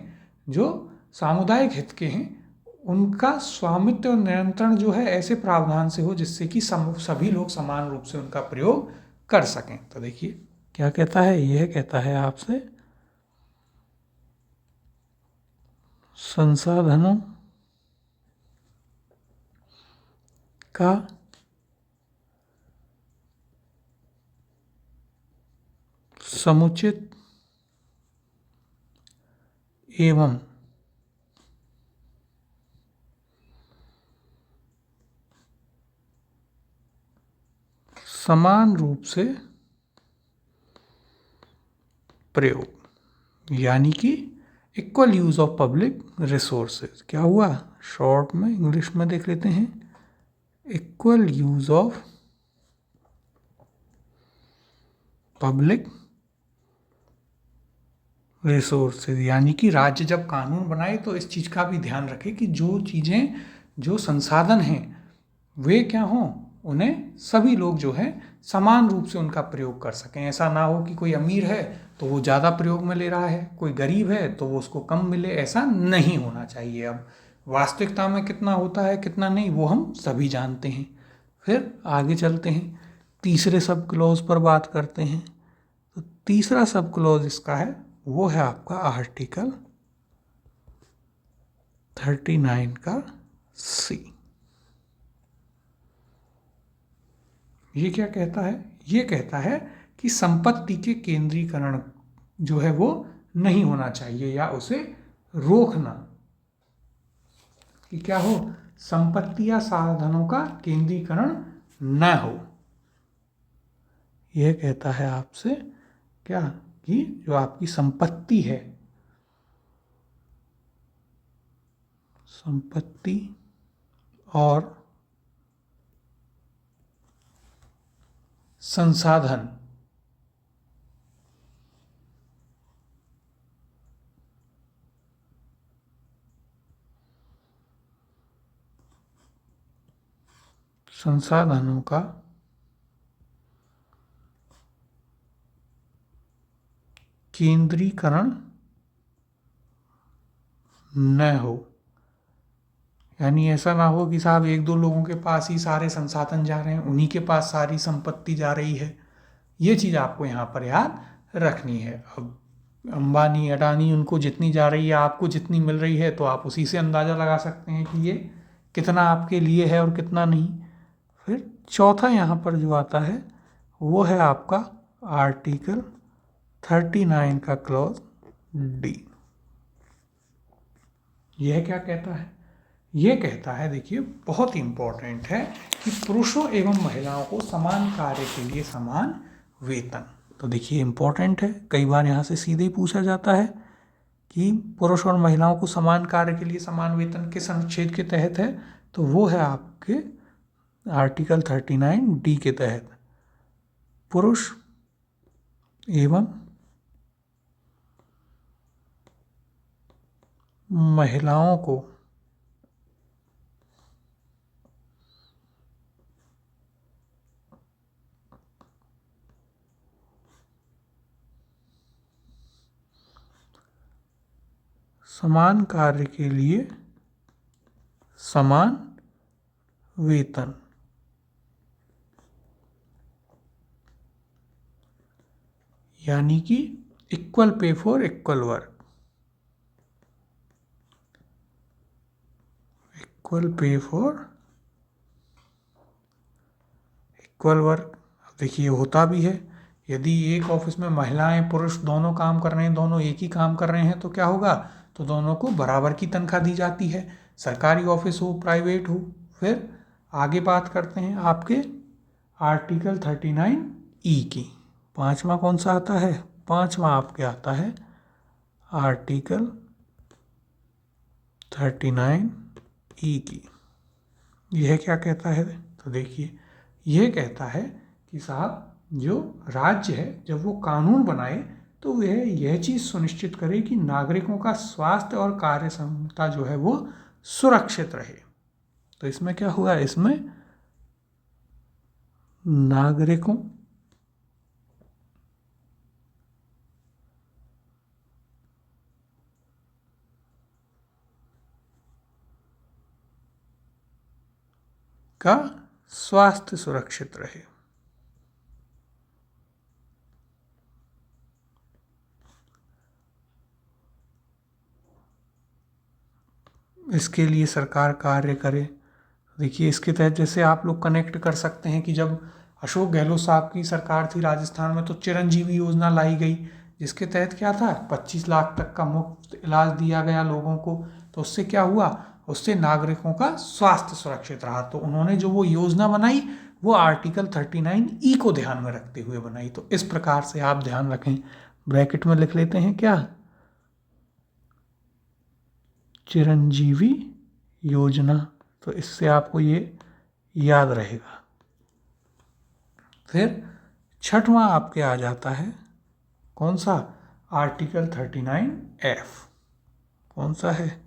जो सामुदायिक हित के हैं उनका स्वामित्व और नियंत्रण जो है ऐसे प्रावधान से हो जिससे कि सभी लोग समान रूप से उनका प्रयोग कर सकें। तो देखिए क्या कहता है? यह कहता है आपसे संसाधनों का समुचित एवं समान रूप से प्रयोग, यानी कि equal use of public resources. क्या हुआ, शॉर्ट में इंग्लिश में देख लेते हैं, equal use of public resources, यानी कि राज्य जब कानून बनाए तो इस चीज़ का भी ध्यान रखे कि जो चीज़ें, जो संसाधन हैं वे क्या हों, उन्हें सभी लोग जो है समान रूप से उनका प्रयोग कर सकें। ऐसा ना हो कि कोई अमीर है तो वो ज़्यादा प्रयोग में ले रहा है, कोई गरीब है तो वो उसको कम मिले, ऐसा नहीं होना चाहिए। अब वास्तविकता में कितना होता है कितना नहीं वो हम सभी जानते हैं। फिर आगे चलते हैं, तीसरे सब क्लॉज पर बात करते हैं। तो तीसरा सब क्लॉज इसका है वो है आपका आर्टिकल 39 का सी। ये क्या कहता है, ये कहता है कि संपत्ति के केंद्रीकरण जो है वो नहीं होना चाहिए, या उसे रोकना, कि क्या हो, संपत्ति या साधनों का केंद्रीकरण न हो। यह कहता है आपसे क्या, कि जो आपकी संपत्ति है, संपत्ति और संसाधन संसाधनों का केंद्रीकरण न हो। यानी ऐसा ना हो कि साहब एक दो लोगों के पास ही सारे संसाधन जा रहे हैं, उन्हीं के पास सारी संपत्ति जा रही है। ये चीज़ आपको यहाँ पर याद रखनी है। अब अंबानी अडानी उनको जितनी जा रही है, आपको जितनी मिल रही है, तो आप उसी से अंदाज़ा लगा सकते हैं कि ये कितना आपके लिए है और कितना नहीं। फिर चौथा यहाँ पर जो आता है वो है आपका आर्टिकल 39 का क्लॉज डी। यह क्या कहता है, ये कहता है, देखिए बहुत इंपॉर्टेंट है, कि पुरुषों एवं महिलाओं को समान कार्य के लिए समान वेतन। तो देखिए इंपॉर्टेंट है, कई बार यहाँ से सीधे ही पूछा जाता है कि पुरुष और महिलाओं को समान कार्य के लिए समान वेतन किस अनुच्छेद के तहत है, तो वो है आपके आर्टिकल 39 डी के तहत। पुरुष एवं महिलाओं को समान कार्य के लिए समान वेतन, यानी कि equal pay for equal work, equal pay for equal work. देखिए होता भी है, यदि एक ऑफिस में महिलाएं पुरुष दोनों काम कर रहे हैं, दोनों एक ही काम कर रहे हैं, तो क्या होगा, तो दोनों को बराबर की तनख्वाह दी जाती है, सरकारी ऑफिस हो प्राइवेट हो। फिर आगे बात करते हैं आपके आर्टिकल 39 ई की। पांचवा कौन सा आता है, पांचवा आपके आता है आर्टिकल 39 ई की। यह क्या कहता है, तो देखिए यह कहता है कि साहब जो राज्य है जब वो कानून बनाए तो वह यह चीज़ सुनिश्चित करे कि नागरिकों का स्वास्थ्य और कार्य क्षमता जो है वो सुरक्षित रहे। तो इसमें क्या हुआ, इसमें नागरिकों का स्वास्थ्य सुरक्षित रहे। इसके लिए सरकार कार्य करे। देखिए इसके तहत जैसे आप लोग कनेक्ट कर सकते हैं कि जब अशोक गहलोत साहब की सरकार थी राजस्थान में, तो चिरंजीवी योजना लाई गई, जिसके तहत क्या था, 25 लाख तक का मुफ्त इलाज दिया गया लोगों को। तो उससे क्या हुआ, उससे नागरिकों का स्वास्थ्य सुरक्षित रहा। तो उन्होंने जो वो योजना बनाई वो आर्टिकल 39E को ध्यान में रखते हुए बनाई। तो इस प्रकार से आप ध्यान रखें, ब्रैकेट में लिख लेते हैं क्या, चिरंजीवी योजना। तो इससे आपको ये याद रहेगा। फिर छठवां आपके आ जाता है कौन सा, आर्टिकल 39F। कौन सा है,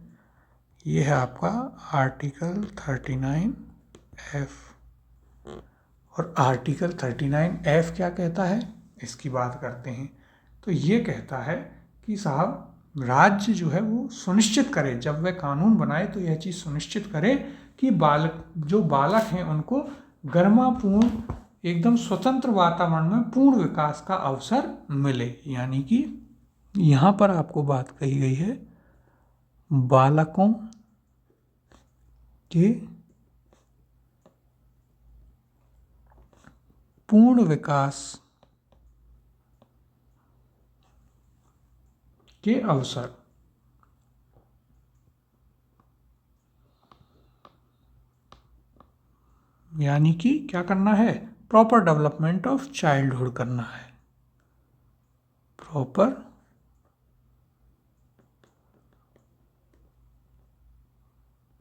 ये है आपका आर्टिकल 39F। और आर्टिकल 39F क्या कहता है, इसकी बात करते हैं। तो ये कहता है कि साहब राज्य जो है वो सुनिश्चित करे, जब वह कानून बनाए तो यह चीज़ सुनिश्चित करे कि जो बालक हैं उनको गरिमापूर्ण एकदम स्वतंत्र वातावरण में पूर्ण विकास का अवसर मिले। यानी कि यहाँ पर आपको बात कही गई है बालकों के पूर्ण विकास के अवसर। यानी कि क्या करना है, प्रॉपर डेवलपमेंट ऑफ चाइल्डहुड करना है, प्रॉपर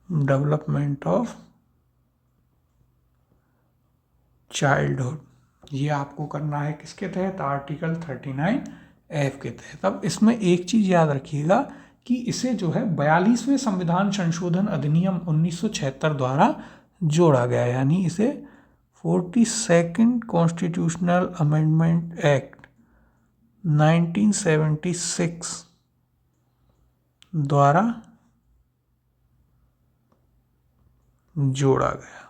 डेवलपमेंट ऑफ चाइल्डहुड। ये आपको करना है किसके तहत, आर्टिकल 39F के तहत। अब इसमें एक चीज़ याद रखिएगा कि इसे जो है 42वें संविधान संशोधन अधिनियम 1976 द्वारा जोड़ा गया, यानी इसे 42nd कॉन्स्टिट्यूशनल अमेंडमेंट एक्ट 1976 द्वारा जोड़ा गया।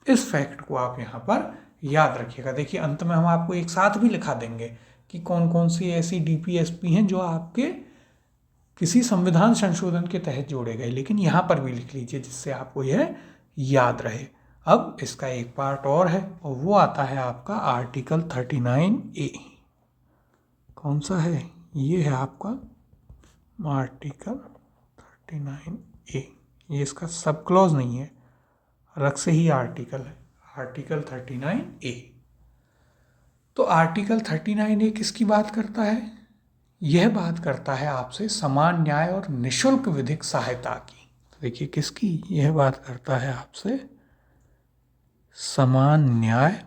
इस फैक्ट को आप यहाँ पर याद रखिएगा। देखिए अंत में हम आपको एक साथ भी लिखा देंगे कि कौन कौन सी ऐसी डीपीएसपी हैं जो आपके किसी संविधान संशोधन के तहत जोड़े गए, लेकिन यहाँ पर भी लिख लीजिए जिससे आपको यह याद रहे। अब इसका एक पार्ट और है और वो आता है आपका आर्टिकल 39A। कौन सा है, ये है आपका आर्टिकल 39A। ये इसका सब क्लॉज नहीं है, अलग से ही आर्टिकल है, आर्टिकल 39A। तो आर्टिकल 39A किसकी बात करता है, यह बात करता है आपसे समान न्याय और निशुल्क विधिक सहायता की। तो देखिए किसकी, यह बात करता है आपसे समान न्याय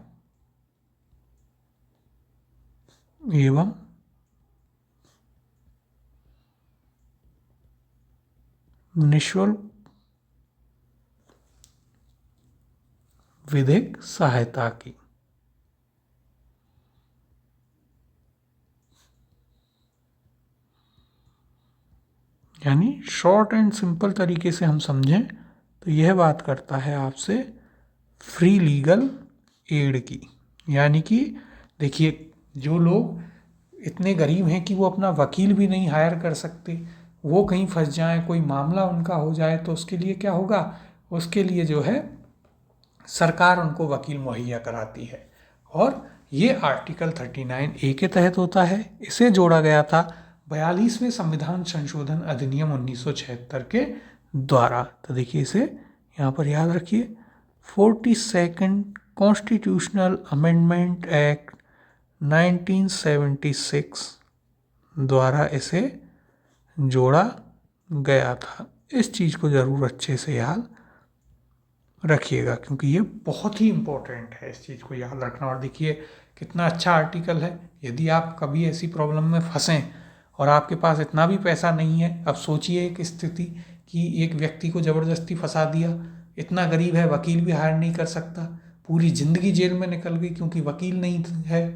एवं निशुल्क विधिक सहायता की। यानी शॉर्ट एंड सिंपल तरीके से हम समझें तो यह बात करता है आपसे फ्री लीगल एड की। यानी कि देखिए जो लोग इतने गरीब हैं कि वो अपना वकील भी नहीं हायर कर सकते, वो कहीं फंस जाएं, कोई मामला उनका हो जाए, तो उसके लिए क्या होगा, उसके लिए जो है सरकार उनको वकील मुहैया कराती है। और ये आर्टिकल 39A के तहत होता है। इसे जोड़ा गया था 42वें संविधान संशोधन अधिनियम 1976 के द्वारा। तो देखिए इसे यहाँ पर याद रखिए, 42nd कॉन्स्टिट्यूशनल अमेंडमेंट एक्ट 1976 द्वारा इसे जोड़ा गया था। इस चीज़ को ज़रूर अच्छे से याद रखिएगा क्योंकि ये बहुत ही इम्पोर्टेंट है इस चीज़ को याद रखना। और देखिए कितना अच्छा आर्टिकल है। यदि आप कभी ऐसी प्रॉब्लम में फंसें और आपके पास इतना भी पैसा नहीं है, अब सोचिए एक स्थिति कि एक व्यक्ति को ज़बरदस्ती फंसा दिया, इतना गरीब है, वकील भी हायर नहीं कर सकता, पूरी ज़िंदगी जेल में निकल गई क्योंकि वकील नहीं है।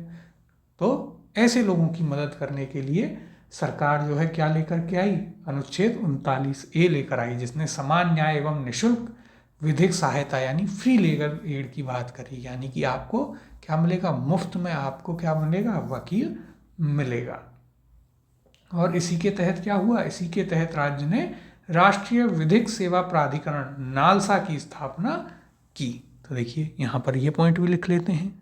तो ऐसे लोगों की मदद करने के लिए सरकार जो है क्या लेकर के आई, अनुच्छेद 39A लेकर आई, जिसने समान न्याय एवं निशुल्क विधिक सहायता यानी फ्री लीगल एड की बात करी। यानी कि आपको क्या मिलेगा, मुफ्त में आपको क्या मिलेगा, वकील मिलेगा। और इसी के तहत क्या हुआ, इसी के तहत राज्य ने राष्ट्रीय विधिक सेवा प्राधिकरण नालसा की स्थापना की। तो देखिए यहाँ पर ये पॉइंट भी लिख लेते हैं।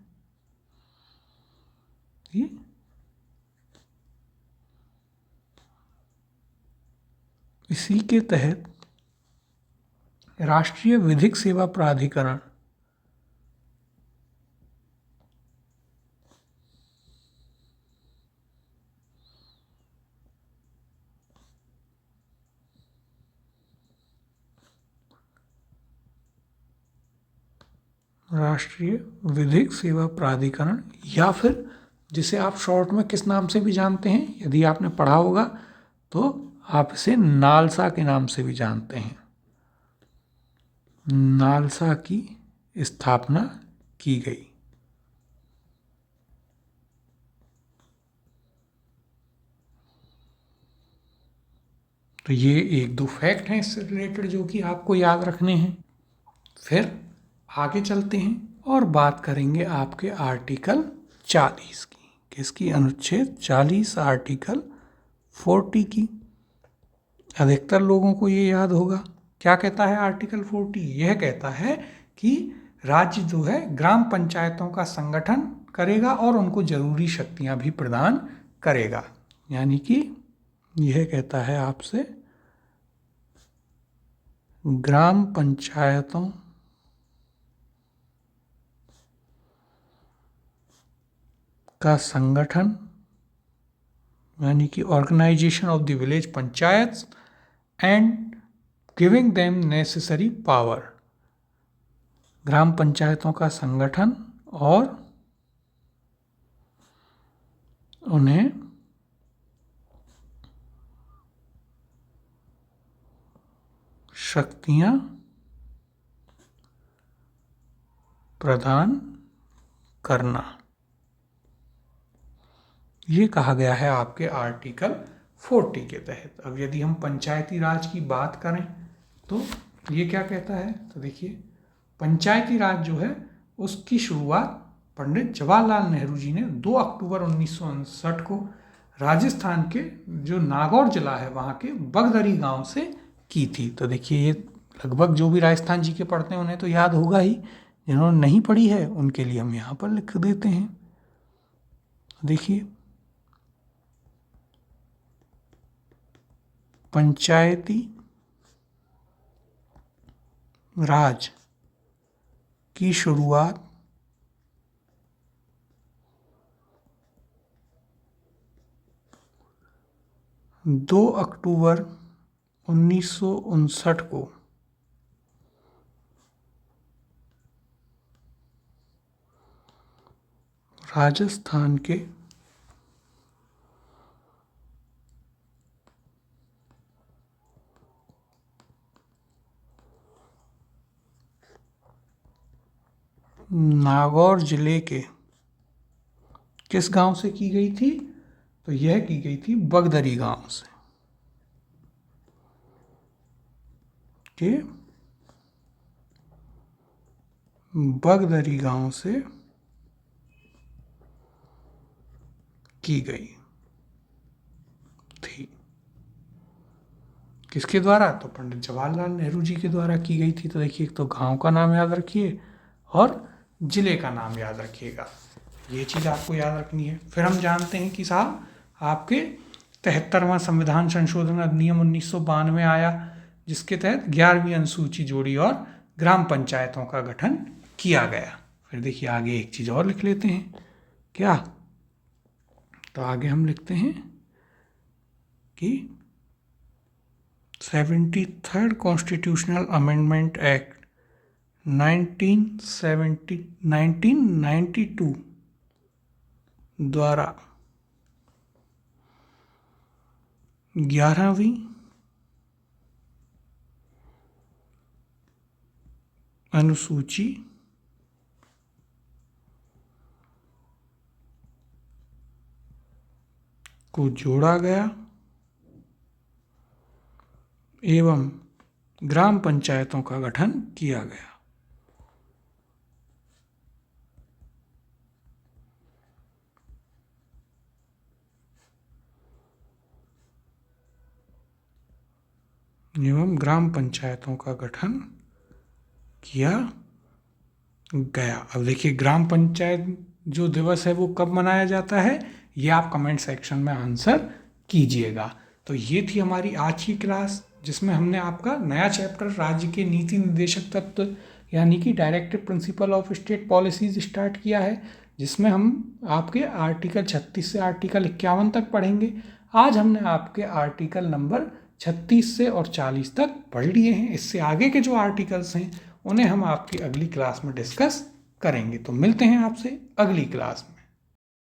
इसी के तहत राष्ट्रीय विधिक सेवा प्राधिकरण। राष्ट्रीय विधिक सेवा प्राधिकरण, या फिर जिसे आप शॉर्ट में किस नाम से भी जानते हैं, यदि आपने पढ़ा होगा तो आप इसे नालसा के नाम से भी जानते हैं। नालसा की स्थापना की गई। तो ये एक दो फैक्ट हैं इससे रिलेटेड जो कि आपको याद रखने हैं। फिर आगे चलते हैं और बात करेंगे आपके आर्टिकल 40 की। किसकी? अनुच्छेद 40 आर्टिकल 40 की। अधिकतर लोगों को ये याद होगा। क्या कहता है आर्टिकल 40? यह कहता है कि राज्य जो है ग्राम पंचायतों का संगठन करेगा और उनको जरूरी शक्तियां भी प्रदान करेगा। यानी कि यह कहता है आपसे ग्राम पंचायतों का संगठन, यानी कि organisation of the village panchayat and giving them necessary power. ग्राम पंचायतों का संगठन और उन्हें शक्तियां प्रदान करना, ये कहा गया है आपके आर्टिकल 40 के तहत। अब यदि हम पंचायती राज की बात करें तो ये क्या कहता है? तो देखिए, पंचायती राज जो है उसकी शुरुआत पंडित जवाहरलाल नेहरू जी ने 2 अक्टूबर 1959 को राजस्थान के जो नागौर जिला है वहाँ के बगदरी गांव से की थी। तो देखिए, ये लगभग जो भी राजस्थान जी के पढ़ते हैं उन्हें तो याद होगा ही, जिन्होंने नहीं पढ़ी है उनके लिए हम यहाँ पर लिख देते हैं। देखिए, पंचायती राज की शुरुआत 2 अक्टूबर 1959 को राजस्थान के नागौर जिले के किस गांव से की गई थी? तो यह की गई थी बगदरी गांव से। के बगदरी गांव से की गई थी। किसके द्वारा? तो पंडित जवाहरलाल नेहरू जी के द्वारा की गई थी। तो देखिए, एक तो गांव का नाम याद रखिए और जिले का नाम याद रखिएगा, ये चीज़ आपको याद रखनी है। फिर हम जानते हैं कि साहब आपके 73वां संविधान संशोधन अधिनियम 1992 आया, जिसके तहत 11वीं अनुसूची जोड़ी और ग्राम पंचायतों का गठन किया गया। फिर देखिए, आगे एक चीज़ और लिख लेते हैं। क्या? तो आगे हम लिखते हैं कि 73rd कॉन्स्टिट्यूशनल अमेंडमेंट एक्ट 1992 द्वारा 11वीं अनुसूची को जोड़ा गया एवं ग्राम पंचायतों का गठन किया गया। एवं ग्राम पंचायतों का गठन किया गया। अब देखिए, ग्राम पंचायत जो दिवस है वो कब मनाया जाता है, ये आप कमेंट सेक्शन में आंसर कीजिएगा। तो ये थी हमारी आज की क्लास। जिसमें हमने आपका नया चैप्टर राज्य के नीति निर्देशक तत्व यानी कि directive principle of state policies start किया है, जिसमें हम आपके आर्टिकल 36 से आर्टिकल 51 तक पढ़ेंगे। आज हमने आपके आर्टिकल नंबर 36 से और 40 तक पढ़ लिए हैं। इससे आगे के जो आर्टिकल्स हैं उन्हें हम आपकी अगली क्लास में डिस्कस करेंगे। तो मिलते हैं आपसे अगली क्लास में।